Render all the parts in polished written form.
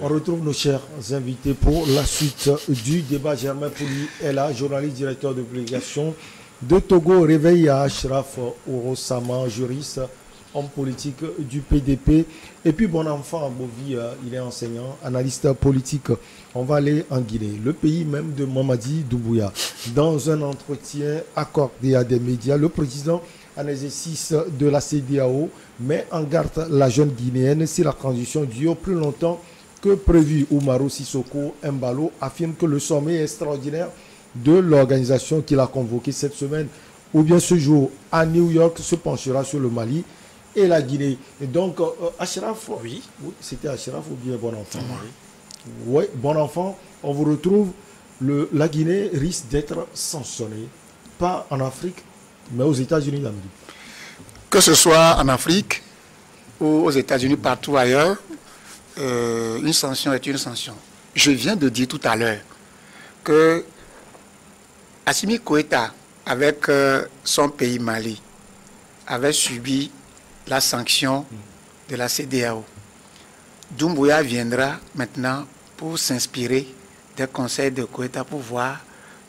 On retrouve nos chers invités pour la suite du débat. Germain Pouli est là, journaliste, directeur de publication de Togo. Réveil à Ashraf Orosama, juriste, homme politique du PDP. Et puis bon enfant à Bovi, il est enseignant, analyste politique. On va aller en Guinée, le pays même de Mamadi Doumbouya. Dans un entretien accordé à des médias, le président en exercice de la CEDEAO met en garde la jeune Guinéenne si la transition dure plus longtemps que prévu. Umaru Sissoko Embalo affirme que le sommet extraordinaire de l'organisation qu'il a convoqué cette semaine ou bien ce jour à New York se penchera sur le Mali et la Guinée. Et donc, Ashraf, oui, c'était Ashraf ou bien Bon Enfant? Oui, Bon Enfant, on vous retrouve. La Guinée risque d'être sanctionnée, pas en Afrique, mais aux États-Unis d'Amérique. Que ce soit en Afrique ou aux États-Unis, partout ailleurs, une sanction est une sanction. Je viens de dire tout à l'heure que Assimi Goïta, avec son pays Mali, avait subi la sanction de la CEDEAO. Doumbouya viendra maintenant pour s'inspirer des conseils de Goïta pour voir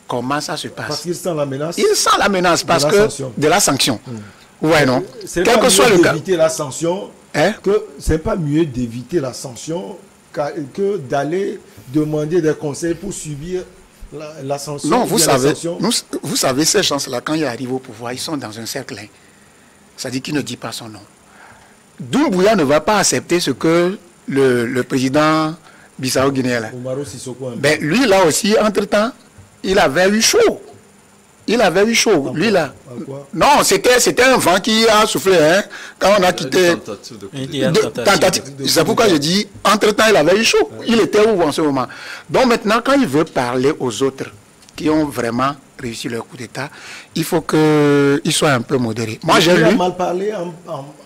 comment ça se passe. Parce qu'il sent la menace. Il sent la menace parce que de la sanction. Ouais, non. Quel que soit le cas. D'éviter la sanction. Que c'est pas mieux d'éviter la sanction que d'aller demander des conseils pour subir la sanction. Non, vous savez, ces gens-là, quand ils arrivent au pouvoir, ils sont dans un cercle. C'est-à-dire qu'ils ne disent pas son nom. Doumbouya ne va pas accepter ce que le président Bissau-Guinéen, ben, lui là aussi, entre-temps, il avait eu chaud. Il avait eu chaud, lui là. Non, c'était un vent qui a soufflé, hein, quand on a quitté. C'est pourquoi je dis, entre-temps, il avait eu chaud. Il était où en ce moment? Donc maintenant, quand il veut parler aux autres qui ont vraiment réussi leur coup d'État, il faut qu'il soit un peu modéré. Moi, j'ai lu. Il a mal parlé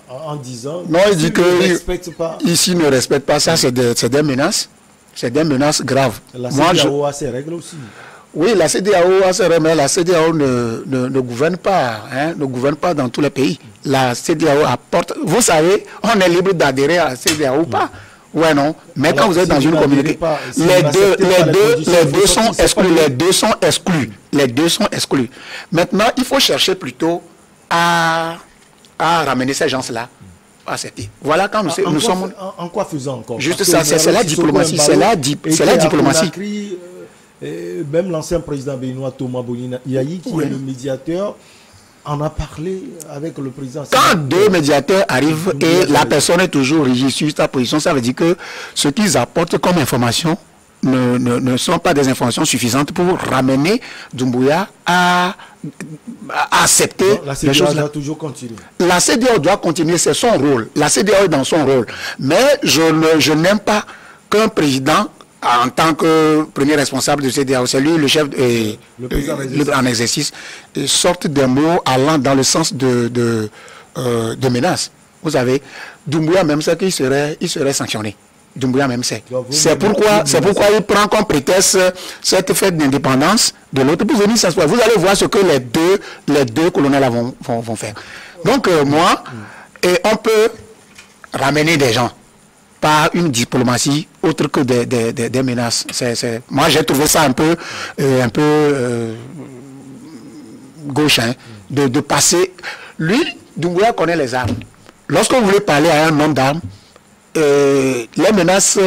en disant. Non, il dit que ici ne respecte pas ça, c'est des menaces. C'est des menaces graves. La CEDEAO a ses règles aussi. Oui, la CEDEAO a ses règles, mais la CEDEAO ne gouverne pas, hein, ne gouverne pas dans tous les pays. La CEDEAO apporte. Vous savez, on est libre d'adhérer à la CEDEAO ou pas. Ouais, non. Mais alors, quand vous êtes dans une communauté, les deux sont exclus. Les deux sont exclus. Les deux sont exclus. Maintenant, il faut chercher plutôt à ramener ces gens-là. Voilà quand nous sommes. En quoi faisant encore? Juste ça, c'est la diplomatie. C'est la diplomatie. Même l'ancien président béninois Thomas Bonina Yayi, qui est le médiateur, en a parlé avec le président. Quand deux médiateurs arrivent et la personne est toujours rigide sur sa position, ça veut dire que ce qu'ils apportent comme information ne sont pas des informations suffisantes pour ramener Doumbouya à accepter les choses. La CEDEAO doit toujours continuer. La CEDEAO doit continuer, c'est son rôle. La CEDEAO est dans son rôle. Mais je n'aime pas qu'un président, en tant que premier responsable de CEDEAO, c'est lui le chef en exercice, sorte des mots allant dans le sens de menace. Vous savez, Doumbouya même sait qu'il serait sanctionné. Doumbouya même sait. C'est pourquoi il prend comme prétexte cette fête d'indépendance de l'autre pour venir s'asseoir. Vous allez voir ce que les deux colonels vont faire. Donc on peut ramener des gens par une diplomatie autre que des menaces. Moi j'ai trouvé ça un peu gauche, hein, de passer. Lui, Doumbouya connaît les armes. Lorsqu'on voulait parler à un homme d'armes, les menaces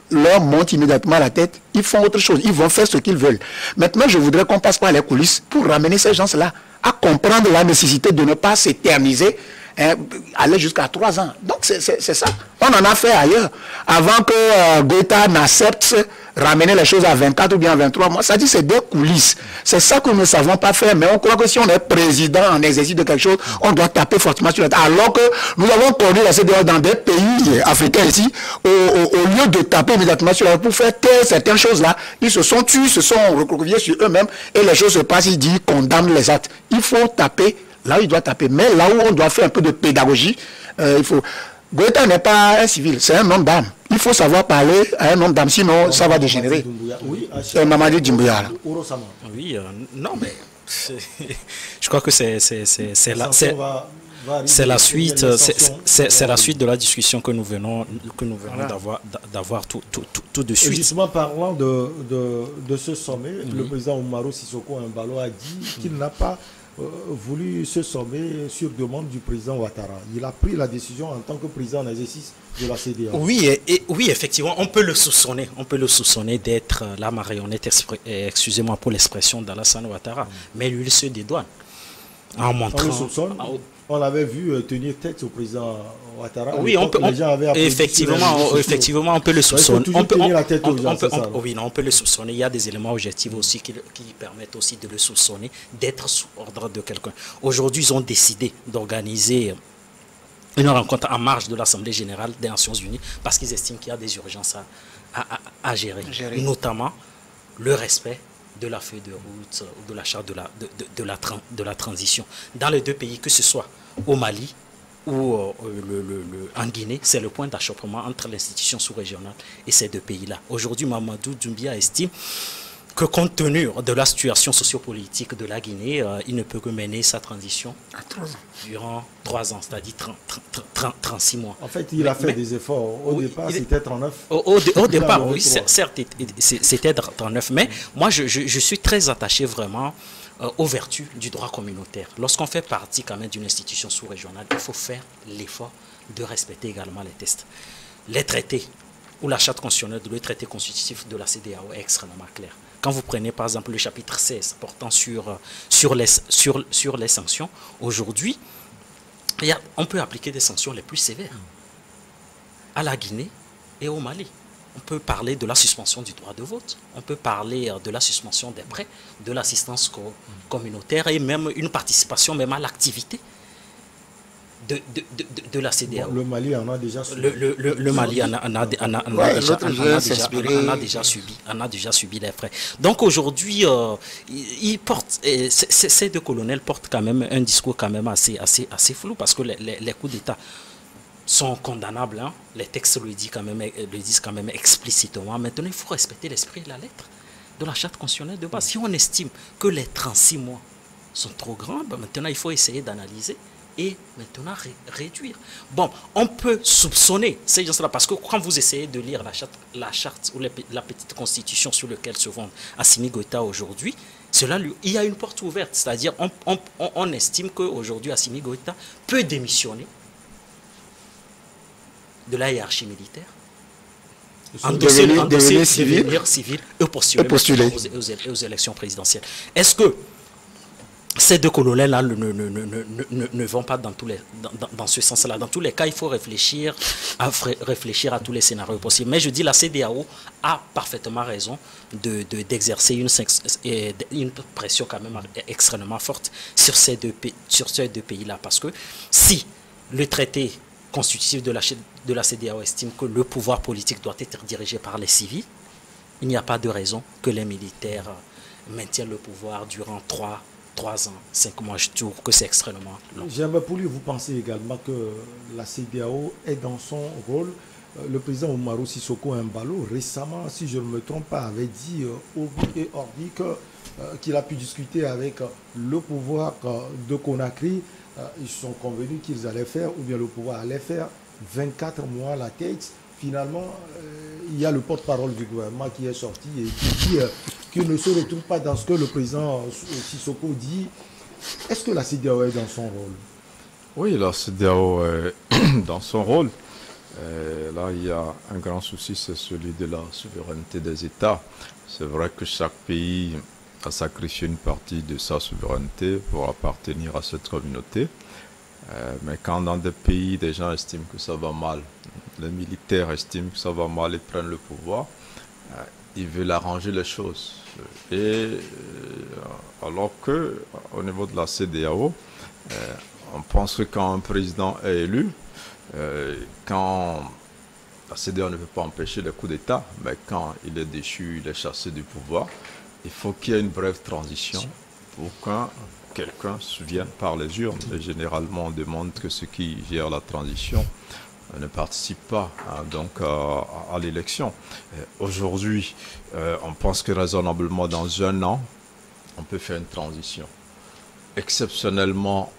leur montent immédiatement à la tête, ils font autre chose, ils vont faire ce qu'ils veulent. Maintenant, je voudrais qu'on passe par les coulisses pour ramener ces gens-là à comprendre la nécessité de ne pas s'éterniser, hein, aller jusqu'à 3 ans. Donc, c'est ça. On en a fait ailleurs. Avant que Goïta n'accepte ramener les choses à 24 ou bien à 23 mois, ça dit c'est des coulisses. C'est ça que nous ne savons pas faire, mais on croit que si on est président en exercice de quelque chose, on doit taper fortement sur la tête. Alors que nous avons connu la CEDEAO dans des pays africains ici, au lieu de taper immédiatement sur la tête pour faire taire certaines choses-là, ils se sont tués, se sont recroquevillés sur eux-mêmes et les choses se passent, ils disent, condamnent les actes. Il faut taper là où il doit taper, mais là où on doit faire un peu de pédagogie, il faut... Goïta n'est pas un civil, c'est un homme d'âme. Il faut savoir parler à un homme d'âme, sinon ça va dégénérer. Oui, Mamadi Doumbouya. Oui, non, mais je crois que c'est là. c'est la suite, c'est la suite de la discussion que nous venons d'avoir tout de suite. Et justement, parlant de ce sommet, le président Umaro Sissoko Embalo a dit qu'il n'a pas voulu se sommet sur demande du président Ouattara. Il a pris la décision en tant que président en exercice de la CEDEAO. Oui, effectivement, on peut le soupçonner d'être la marionnette, excusez-moi pour l'expression, d'Alassane Ouattara, mais lui, il se dédouane. En montrant, on l'avait vu tenir tête au président Ouattara. Oui, effectivement, on peut le soupçonner. On peut le soupçonner. Il y a des éléments objectifs aussi qui permettent aussi de le soupçonner d'être sous ordre de quelqu'un. Aujourd'hui, ils ont décidé d'organiser une rencontre en marge de l'Assemblée générale des Nations Unies parce qu'ils estiment qu'il y a des urgences à gérer, notamment le respect de la feuille de route ou de la charte de la transition. Dans les deux pays, que ce soit au Mali ou en Guinée, c'est le point d'achoppement entre l'institution sous-régionale et ces deux pays-là. Aujourd'hui, Mamadou Doumbia estime que compte tenu de la situation sociopolitique de la Guinée, il ne peut que mener sa transition durant 3 ans, c'est-à-dire 36 mois. En fait, il a fait des efforts. Au départ, c'était 39. Au départ, oui, certes, c'était 39. Mais moi, je suis très attaché vraiment aux vertus du droit communautaire. Lorsqu'on fait partie quand même d'une institution sous-régionale, il faut faire l'effort de respecter également les textes. Les traités ou la charte constitutionnelle, le traité constitutif de la CEDEAO est extrêmement clair. Quand vous prenez par exemple le chapitre 16 portant sur les sanctions, aujourd'hui, on peut appliquer des sanctions les plus sévères à la Guinée et au Mali. On peut parler de la suspension du droit de vote, on peut parler de la suspension des prêts, de l'assistance communautaire et même une participation même à l'activité de la CEDEAO. Le Mali en a déjà subi. Le Mali en a déjà subi les frais. Donc aujourd'hui, ces deux colonels portent quand même un discours quand même assez flou parce que les coups d'État sont condamnables. Hein. Les textes le disent quand même explicitement. Maintenant, il faut respecter l'esprit et la lettre de la charte constitutionnelle de base. Si on estime que les 36 mois sont trop grands, maintenant il faut essayer d'analyser et maintenant réduire. Bon, on peut soupçonner ces gens-là parce que quand vous essayez de lire la charte ou la petite constitution sur laquelle se fonde Assimi Goïta aujourd'hui, il y a une porte ouverte. C'est-à-dire on estime qu'aujourd'hui Assimi Goïta peut démissionner de la hiérarchie militaire, devenir civil et postuler aux élections présidentielles. Est-ce que ces deux colonels-là ne vont pas dans ce sens-là? Dans tous les cas, il faut réfléchir à tous les scénarios possibles. Mais je dis, la CEDEAO a parfaitement raison d'exercer une pression quand même extrêmement forte sur ces deux pays-là. Parce que si le traité constitutif de la CEDEAO estime que le pouvoir politique doit être dirigé par les civils, il n'y a pas de raison que les militaires maintiennent le pouvoir durant 3 ans, 5 mois. Je trouve que c'est extrêmement long. J'aimerais pour lui, vous pensez également que la CEDEAO est dans son rôle. Le président Umaro Sissoko Embalo, récemment, si je ne me trompe pas, avait dit au but et ordi qu'il a pu discuter avec le pouvoir de Conakry. Ils sont convenus qu'ils allaient faire, ou bien le pouvoir allait faire 24 mois à la tête. Finalement, il y a le porte-parole du gouvernement qui est sorti et qui dit qu'il ne se retrouve pas dans ce que le président Sissoko dit. Est-ce que la CEDEAO est dans son rôle? Oui, la CEDEAO est dans son rôle. Là, il y a un grand souci, c'est celui de la souveraineté des États. C'est vrai que chaque pays a sacrifié une partie de sa souveraineté pour appartenir à cette communauté. Mais quand dans des pays, des gens estiment que ça va mal, les militaires estiment que ça va mal et prennent le pouvoir, ils veulent arranger les choses. Et alors qu'au niveau de la CEDEAO, on pense que quand un président est élu, quand la CEDEAO ne peut pas empêcher les coups d'État, mais quand il est déchu, il est chassé du pouvoir, il faut qu'il y ait une brève transition pour qu'un quelqu'un se vienne par les urnes. Et généralement, on demande que ceux qui gèrent la transition ne participent pas à l'élection. Aujourd'hui, on pense que raisonnablement, dans 1 an, on peut faire une transition. Exceptionnellement,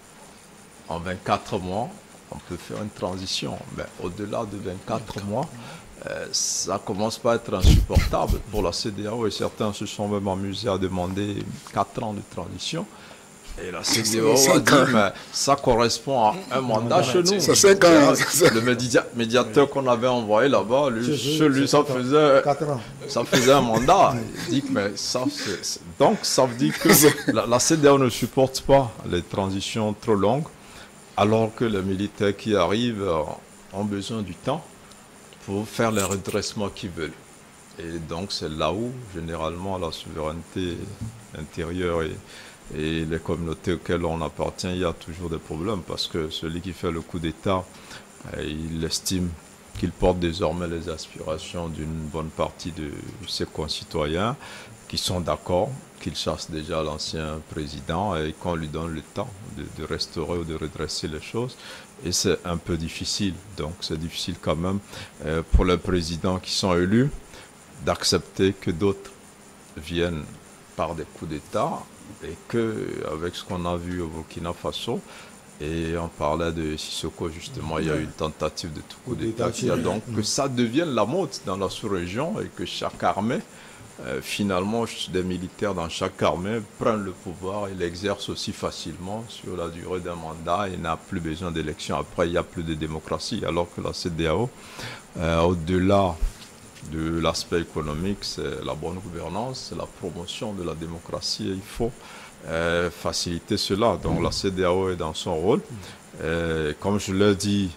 en 24 mois, on peut faire une transition. Mais au-delà de 24 mois, ça commence pas à être insupportable pour la CEDEAO. Et certains se sont même amusés à demander 4 ans de transition. Et la CEDEAO a dit, mais ça correspond à un mandat chez nous. C'est 5 ans. Le médiateur qu'on avait envoyé là-bas, lui, ça faisait un mandat. Il dit, mais ça, donc ça veut dire que la CEDEAO ne supporte pas les transitions trop longues, alors que les militaires qui arrivent ont besoin du temps pour faire les redressements qu'ils veulent. Et donc c'est là où, généralement, la souveraineté intérieure et les communautés auxquelles on appartient, il y a toujours des problèmes, parce que celui qui fait le coup d'État, il estime qu'il porte désormais les aspirations d'une bonne partie de ses concitoyens qui sont d'accord qu'il chasse déjà l'ancien président et qu'on lui donne le temps de restaurer ou de redresser les choses. Et c'est un peu difficile. Donc c'est difficile quand même pour les présidents qui sont élus d'accepter que d'autres viennent par des coups d'État, et qu'avec ce qu'on a vu au Burkina Faso, et on parlait de Sissoko justement, il y a eu une tentative de tout coup d'État, donc que ça devienne la mode dans la sous-région et que chaque armée, finalement des militaires dans chaque armée prennent le pouvoir et l'exercent aussi facilement sur la durée d'un mandat et n'a plus besoin d'élections. Après, il n'y a plus de démocratie, alors que la CEDEAO, au-delà de l'aspect économique, c'est la bonne gouvernance, c'est la promotion de la démocratie, et il faut faciliter cela. Donc la CEDEAO est dans son rôle. Comme je l'ai dit,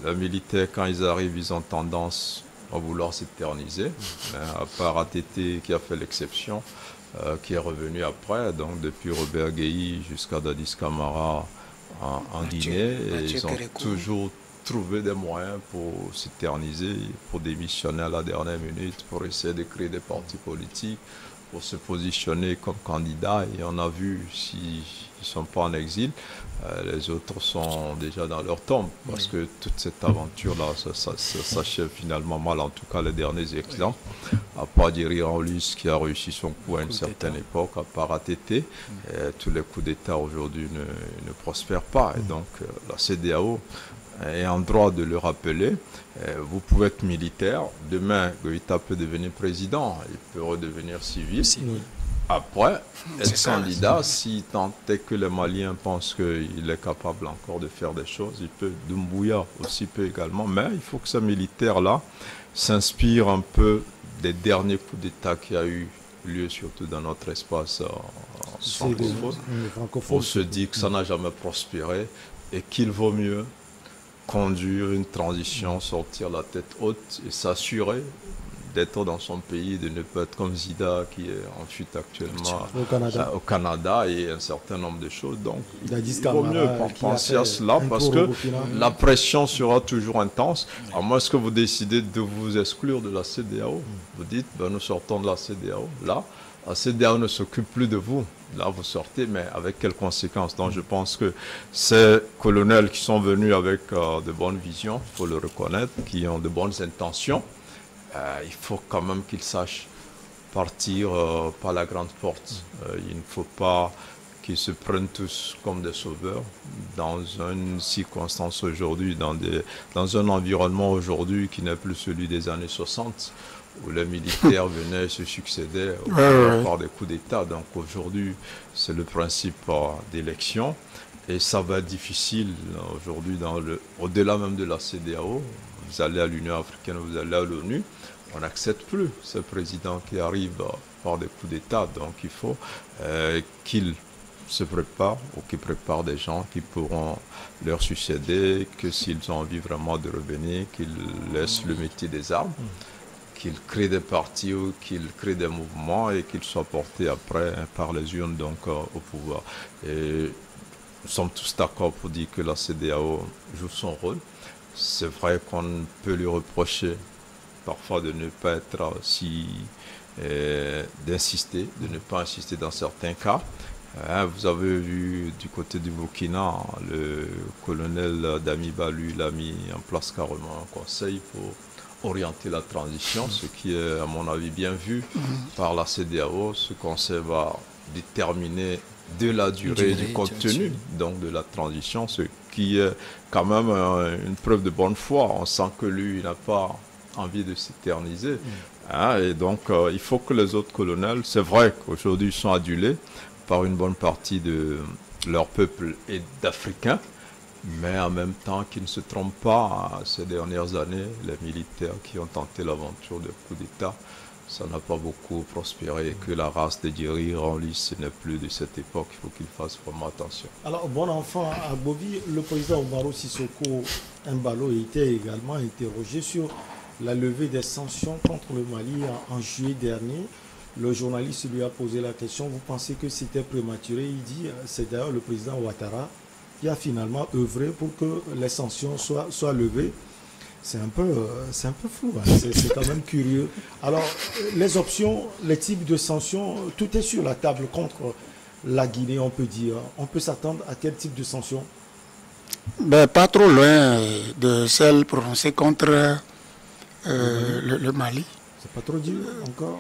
les militaires, quand ils arrivent, ils ont tendance à vouloir s'éterniser, à part ATT qui a fait l'exception, qui est revenu après, donc depuis Robert Guéhi jusqu'à Dadis Camara en Guinée, et ils ont toujours trouvé des moyens pour s'éterniser, pour démissionner à la dernière minute, pour essayer de créer des partis politiques, pour se positionner comme candidat. Et on a vu, s'ils ne sont pas en exil, les autres sont déjà dans leur tombe, parce que toute cette aventure-là, ça s'achève finalement mal, en tout cas les derniers exemples, à part Thierry Henry qui a réussi son coup à une certaine époque, à part ATT, tous les coups d'État aujourd'hui ne prospèrent pas. Et donc la CEDEAO est en droit de le rappeler. Vous pouvez être militaire, demain Goïta peut devenir président, il peut redevenir civil. Après, être candidat, si tant est que les Maliens pensent qu'il est capable encore de faire des choses, il peut, Doumbouya aussi peut également, mais il faut que ce militaire-là s'inspire un peu des derniers coups d'État qui a eu lieu, surtout dans notre espace francophone. On se dit que ça n'a jamais prospéré et qu'il vaut mieux conduire une transition, sortir la tête haute et s'assurer d'être dans son pays, de ne pas être comme Zida qui est en fuite actuellement au Canada et un certain nombre de choses. Donc il vaut mieux penser à cela, parce que la pression sera toujours intense. À moins que vous décidez de vous exclure de la CEDEAO, vous dites nous sortons de la CEDEAO. Là, la CEDEAO ne s'occupe plus de vous. Là, vous sortez, mais avec quelles conséquences? Donc, je pense que ces colonels qui sont venus avec de bonnes visions, il faut le reconnaître, qui ont de bonnes intentions, il faut quand même qu'ils sachent partir par la grande porte. Il ne faut pas qu'ils se prennent tous comme des sauveurs dans une circonstance aujourd'hui, dans un environnement aujourd'hui qui n'est plus celui des années 60, où les militaires venaient se succéder par des coups d'État. Donc aujourd'hui, c'est le principe d'élection. Et ça va être difficile aujourd'hui, au-delà même de la CEDEAO. Vous allez à l'Union africaine, vous allez à l'ONU, on n'accepte plus ce président qui arrive par des coups d'État. Donc il faut qu'il se prépare, ou qu'il prépare des gens qui pourront leur succéder, que s'ils ont envie vraiment de revenir, qu'ils laissent le métier des armes, qu'ils créent des partis ou qu'ils créent des mouvements et qu'ils soient portés après par les urnes donc au pouvoir. Et nous sommes tous d'accord pour dire que la CEDEAO joue son rôle. C'est vrai qu'on peut lui reprocher parfois de ne pas être d'insister, de ne pas insister dans certains cas. Vous avez vu du côté du Burkina, le colonel Damiba, lui, l'a mis en place carrément un conseil pour orienter la transition, ce qui est à mon avis bien vu par la CEDEAO. Ce conseil va déterminer de la durée du contenu, donc de la transition, ce qui est quand même une preuve de bonne foi. On sent que lui, il n'a pas envie de s'éterniser. Et donc, il faut que les autres colonels, c'est vrai qu'aujourd'hui, ils sont adulés par une bonne partie de leur peuple et d'Africains, mais en même temps qu'ils ne se trompent pas. Ces dernières années, les militaires qui ont tenté l'aventure de coup d'État, ça n'a pas beaucoup prospéré, et que la race de Djeri Ranli, ce n'est plus de cette époque. Il faut qu'ils fassent vraiment attention. Alors, bon enfant, à Bovi, le président Umaro Sissoko Embalo était également interrogé sur la levée des sanctions contre le Mali en juillet dernier. Le journaliste lui a posé la question, vous pensez que c'était prématuré? Il dit, c'est d'ailleurs le président Ouattara qui a finalement œuvré pour que les sanctions soient levées. C'est un peu flou, hein. C'est quand même curieux. Alors, les options, les types de sanctions, tout est sur la table contre la Guinée, on peut dire. On peut s'attendre à quel type de sanctions? Pas trop loin de celles prononcées contre le Mali. C'est pas trop dur encore?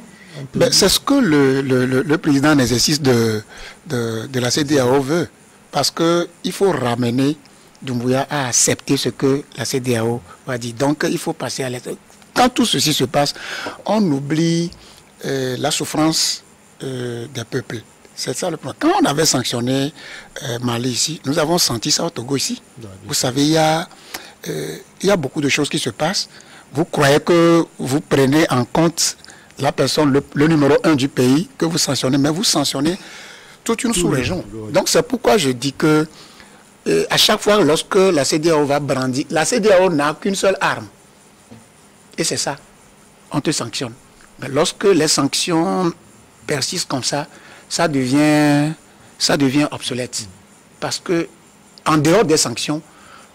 C'est ce que le président en exercice de la CEDEAO veut. Parce qu'il faut ramener Doumbouya à accepter ce que la CEDEAO va dire. Donc il faut passer à l'étape. Quand tout ceci se passe, on oublie la souffrance des peuples. C'est ça le problème. Quand on avait sanctionné Mali ici, nous avons senti ça au Togo ici. Vous savez, il y a beaucoup de choses qui se passent. Vous croyez que vous prenez en compte la personne, le numéro 1 du pays que vous sanctionnez, mais vous sanctionnez toute une sous-région. Donc c'est pourquoi je dis que à chaque fois lorsque la CEDEAO va brandir, la CEDEAO n'a qu'une seule arme. Et c'est ça. On te sanctionne. Mais lorsque les sanctions persistent comme ça, ça devient obsolète. Parce que en dehors des sanctions,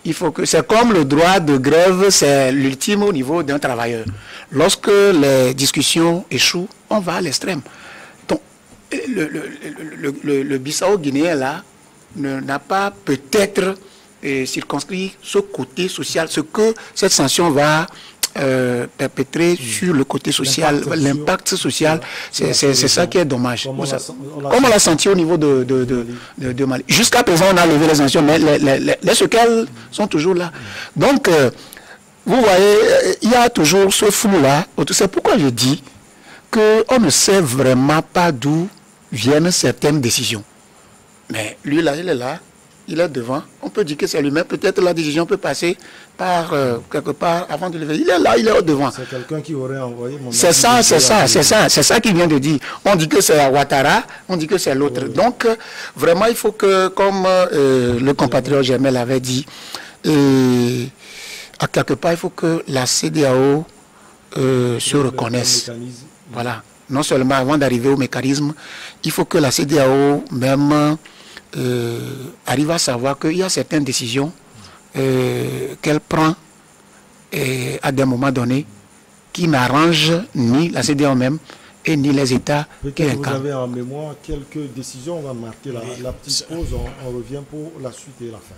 il faut que c'est comme le droit de grève, c'est l'ultime au niveau d'un travailleur. Lorsque les discussions échouent, on va à l'extrême. Donc, le Bissau-Guinéen là n'a pas peut-être circonscrit ce côté social, ce que cette sanction va perpétrer sur le côté social, l'impact social, c'est ça qui est dommage. Comme on l'a senti au niveau de Mali. Jusqu'à présent, on a levé les sanctions, mais les séquelles sont toujours là. Donc, vous voyez, il y a toujours ce flou-là. C'est pourquoi je dis qu'on ne sait vraiment pas d'où viennent certaines décisions. Mais lui, là, il est là. Il est devant. On peut dire que c'est lui-même. Peut-être la décision peut passer par quelque part avant de lever. Il est là, il est au devant. C'est quelqu'un qui aurait envoyé mon... C'est ça qu'il vient de dire. On dit que c'est Ouattara, on dit que c'est l'autre. Donc, vraiment, il faut que, comme le compatriote Germain l'avait dit, à quelque part, il faut que la CEDEAO se reconnaisse. Voilà. Non seulement avant d'arriver au mécanisme, il faut que la CEDEAO même arrive à savoir qu'il y a certaines décisions qu'elle prend à des moments donnés qui n'arrangent ni la CEDEAO même et ni les États qui incarnent. Vous avez en mémoire quelques décisions, on va marquer la petite pause, on revient pour la suite et la fin.